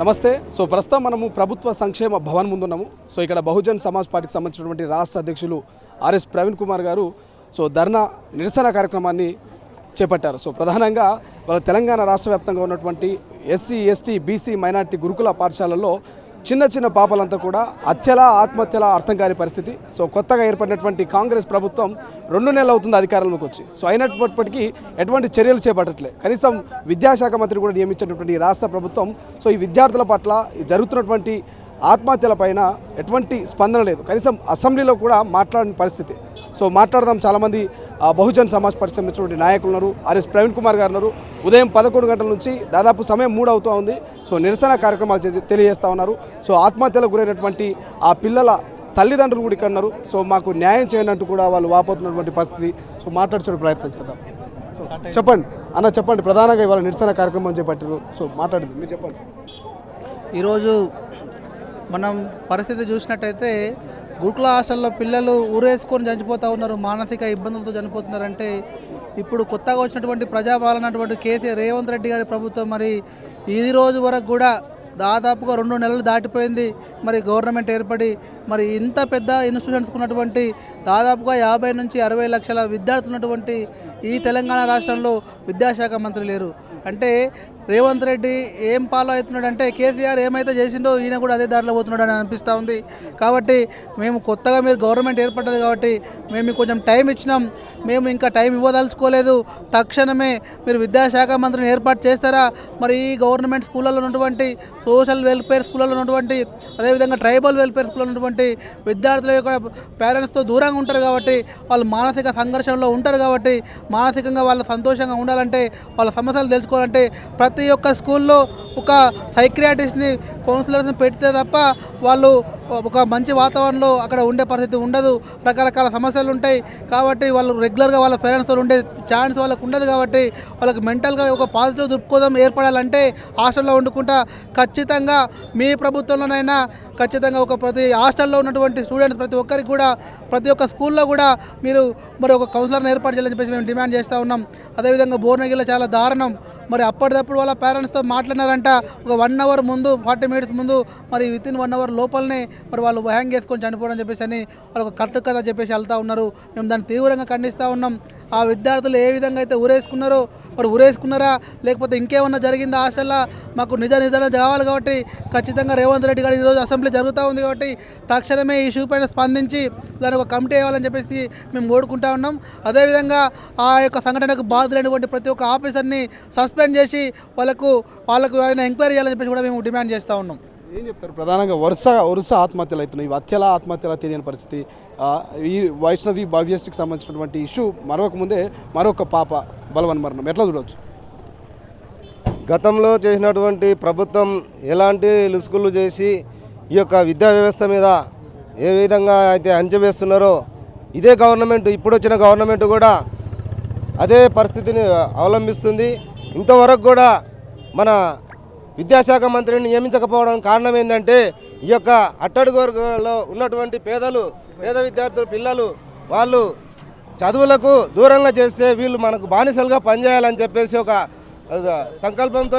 నమస్తే. ప్రస్తుతం మనము ప్రభుత్వ సంక్షేమ భవన్ ముందున్నాము. ఇక్కడ బహుజన్ సమాజ్ పార్టీకి సంబంధించినటువంటి రాష్ట్ర అధ్యక్షులు ఆర్ఎస్ ప్రవీణ్ కుమార్ గారు ధర్నా నిరసన కార్యక్రమాన్ని చేపట్టారు. ప్రధానంగా వాళ్ళ తెలంగాణ రాష్ట్ర వ్యాప్తంగా ఉన్నటువంటి ఎస్సీ ఎస్టీ బీసీ మైనార్టీ గురుకుల పాఠశాలల్లో చిన్న చిన్న పాపలంతా కూడా హత్యల ఆత్మహత్యల అర్థం కాని పరిస్థితి. కొత్తగా ఏర్పడినటువంటి కాంగ్రెస్ ప్రభుత్వం 2 నెలలు అవుతుంది అధికారంలోకి వచ్చి. అయినప్పటికీ ఎటువంటి చర్యలు చేపట్టట్లే. కనీసం విద్యాశాఖ మంత్రి కూడా నియమించినటువంటి రాష్ట్ర ప్రభుత్వం ఈ విద్యార్థుల పట్ల జరుగుతున్నటువంటి ఆత్మహత్యల పైన ఎటువంటి స్పందన లేదు. కనీసం అసెంబ్లీలో కూడా మాట్లాడిన పరిస్థితి. మాట్లాడదాం. చాలామంది బహుజన్ సమాజ్ పార్టీకి సంబంధించినటువంటి నాయకులు ఉన్నారు. ఆర్ఎస్ ప్రవీణ్ కుమార్ గారు ఉన్నారు. ఉదయం 11 గంటల నుంచి దాదాపు సమయం 3 అవుతూ ఉంది. నిరసన కార్యక్రమాలు తెలియజేస్తూ ఉన్నారు. ఆత్మహత్యలకు గురైనటువంటి ఆ పిల్లల తల్లిదండ్రులు కూడా ఇక్కడ ఉన్నారు. మాకు న్యాయం చేయనంటూ కూడా వాళ్ళు వాపోతున్నటువంటి పరిస్థితి. మాట్లాడుకునే ప్రయత్నం చేద్దాం. చెప్పండి అన్న, చెప్పండి. ప్రధానంగా ఇవాళ నిరసన కార్యక్రమం చేపట్టారు. మాట్లాడింది మీరు చెప్పండి. ఈరోజు మనం పరిస్థితి చూసినట్టయితే గురుకుల హాస్టల్లో పిల్లలు ఊరేసుకొని చనిపోతూ ఉన్నారు, మానసిక ఇబ్బందులతో చనిపోతున్నారంటే ఇప్పుడు కొత్తగా వచ్చినటువంటి ప్రజాపాలన అటువంటి కేసీఆర్ రేవంత్ రెడ్డి గారి ప్రభుత్వం మరి ఈ రోజు వరకు కూడా దాదాపుగా 2 నెలలు దాటిపోయింది. మరి గవర్నమెంట్ ఏర్పడి మరి ఇంత పెద్ద ఇన్స్టిట్యూషన్స్ ఉన్నటువంటి దాదాపుగా 50 నుంచి 60 లక్షల విద్యార్థులు ఉన్నటువంటి ఈ తెలంగాణ రాష్ట్రంలో విద్యాశాఖ మంత్రి లేరు. అంటే రేవంత్ రెడ్డి ఏం ఫాలో అవుతున్నాడు అంటే కేసీఆర్ ఏమైతే చేసిండో ఈయన కూడా అదే దారిలో పోతున్నాడు అని అనిపిస్తూ ఉంది. కాబట్టి మేము కొత్తగా మీరు గవర్నమెంట్ ఏర్పడ్డది కాబట్టి మేము కొంచెం టైం ఇచ్చినాం. మేము ఇంకా టైం ఇవ్వదలుచుకోలేదు. తక్షణమే మీరు విద్యాశాఖ మంత్రిని ఏర్పాటు చేస్తారా? మరి ఈ గవర్నమెంట్ స్కూళ్ళలో ఉన్నటువంటి సోషల్ వెల్ఫేర్ స్కూళ్ళలో ఉన్నటువంటి అదేవిధంగా ట్రైబల్ వెల్ఫేర్ స్కూల్లో ఉన్నటువంటి విద్యార్థుల యొక్క పేరెంట్స్తో దూరంగా ఉంటారు కాబట్టి వాళ్ళు మానసిక సంఘర్షణలో ఉంటారు కాబట్టి మానసికంగా వాళ్ళు సంతోషంగా ఉండాలంటే వాళ్ళ సమస్యలు తెలుసుకోవాలంటే ప్రతి ఒక్క స్కూల్లో ఒక సైక్రియాటిస్ట్ని కౌన్సిలర్స్ని పెడితే తప్ప వాళ్ళు ఒక మంచి వాతావరణంలో అక్కడ ఉండే పరిస్థితి ఉండదు. రకరకాల సమస్యలు ఉంటాయి కాబట్టి వాళ్ళు రెగ్యులర్గా వాళ్ళ పేరెంట్స్తో ఉండే ఛాన్స్ వాళ్ళకు ఉండదు. కాబట్టి వాళ్ళకి మెంటల్గా ఒక పాజిటివ్ దృక్పథం ఏర్పడాలంటే హాస్టల్లో వండుకుంటా ఖచ్చితంగా మీ ప్రభుత్వంలోనైనా ఖచ్చితంగా ప్రతి హాస్టల్లో ఉన్నటువంటి స్టూడెంట్స్ ప్రతి ఒక్కరికి కూడా ప్రతి ఒక్క స్కూల్లో కూడా మీరు మరి ఒక కౌన్సిలర్ని ఏర్పాటు చేయాలని చెప్పేసి మేము డిమాండ్ చేస్తూ ఉన్నాం. అదేవిధంగా భువనగిరిలో చాలా దారుణం. మరి అప్పటిదప్పుడు వాళ్ళ పేరెంట్స్తో మాట్లాడినారంట. ఒక 1 అవర్ ముందు 40 మినిట్స్ ముందు మరి వితిన్ 1 అవర్ లోపలనే మరి వాళ్ళు హ్యాంగ్ చేసుకొని చనిపోవడం చెప్పేసి అని వాళ్ళు ఒక కట్టు కథ చెప్పేసి వెళ్తూ ఉన్నారు. మేము దాన్ని తీవ్రంగా ఖండిస్తూ ఉన్నాం. ఆ విద్యార్థులు ఏ విధంగా అయితే ఊరేసుకున్నారో మరి ఊరేసుకున్నారా లేకపోతే ఇంకేమన్నా జరిగిందా హాస్టల్లో మాకు నిజాలు కావాలి. కాబట్టి ఖచ్చితంగా రేవంత్ రెడ్డి గారు ఈరోజు అసెంబ్లీ జరుగుతూ ఉంది కాబట్టి తక్షణమే ఈ ఇష్యూ పైన స్పందించి దాని ఒక కమిటీ వేయాలని చెప్పేసి మేము కోరుకుంటా ఉన్నాం. అదేవిధంగా ఆ యొక్క సంఘటనకు బాధితులైనటువంటి ప్రతి ఒక్క ఆఫీసర్ని సస్పెండ్ చేసి వాళ్ళకు ఆయన ఎంక్వైరీ చేయాలని చెప్పేసి కూడా మేము డిమాండ్ చేస్తూ ఉన్నాం. ఏం చెప్తారు? ప్రధానంగా వరుస ఆత్మహత్యలు అవుతున్నాయి. ఆత్మహత్యల తెలియని పరిస్థితి. ఈ వైష్ణవి భవ్యశ్రీకి సంబంధించినటువంటి ఇష్యూ ముందే మరొక పాప బలవన్మరణం ఎట్లా చూడవచ్చు? గతంలో చేసినటువంటి ప్రభుత్వం ఎలాంటి లుసుకులు చేసి ఈ యొక్క విద్యా వ్యవస్థ మీద ఏ విధంగా అయితే అంచవేస్తున్నారో ఇదే గవర్నమెంట్ ఇప్పుడు వచ్చిన గవర్నమెంట్ కూడా అదే పరిస్థితిని అవలంబిస్తుంది. ఇంతవరకు కూడా మన విద్యాశాఖ మంత్రిని నియమించకపోవడం కారణం ఏంటంటే ఈ యొక్క అట్టడుగు వర్గాల్లో ఉన్నటువంటి పేద విద్యార్థుల పిల్లలు వాళ్ళు చదువులకు దూరంగా చేస్తే వీళ్ళు మనకు బానిసలుగా పనిచేయాలని చెప్పేసి ఒక సంకల్పంతో